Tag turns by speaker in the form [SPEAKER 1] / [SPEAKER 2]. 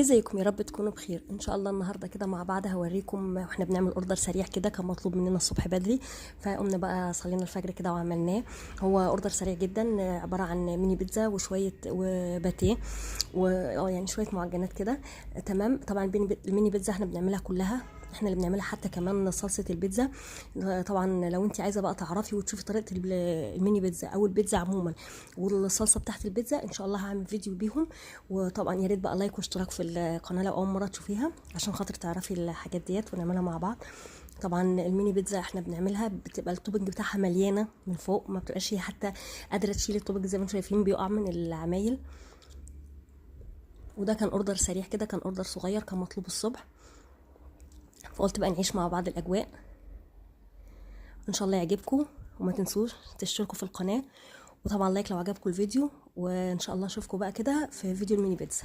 [SPEAKER 1] ازيكم؟ يا رب تكونوا بخير ان شاء الله. النهارده كده مع بعض هوريكم واحنا بنعمل اوردر سريع كده، كان مطلوب مننا الصبح بدري، فقمنا بقى صلينا الفجر كده وعملناه. هو اوردر سريع جدا، عباره عن ميني بيتزا وشويه وباتيه يعني شويه معجنات كده. تمام. طبعا الميني بيتزا احنا بنعملها كلها، احنا اللي بنعملها، حتى كمان صلصه البيتزا. طبعا لو انت عايزه بقى تعرفي وتشوفي طريقه الميني بيتزا او البيتزا عموما والصلصه بتاعت البيتزا، ان شاء الله هعمل فيديو بيهم. وطبعا يا ريت بقى لايك واشتراك في القناه لو اول مره تشوفيها، عشان خاطر تعرفي الحاجات ديت ونعملها مع بعض. طبعا الميني بيتزا احنا بنعملها بتبقى التوبنج بتاعها مليانه من فوق، ما بتبقاش هي حتى قادره تشيل التوبنج، زي ما انتم شايفين بيقع من العمايل. وده كان اوردر سريع كده، كان اوردر صغير كان مطلوب الصبح، فقلت بقى نعيش مع بعض الاجواء. ان شاء الله يعجبكم، وما تنسوش تشتركوا في القناه، وطبعا لايك لو عجبكم الفيديو. وان شاء الله اشوفكم بقى كده في فيديو الميني بيتزا.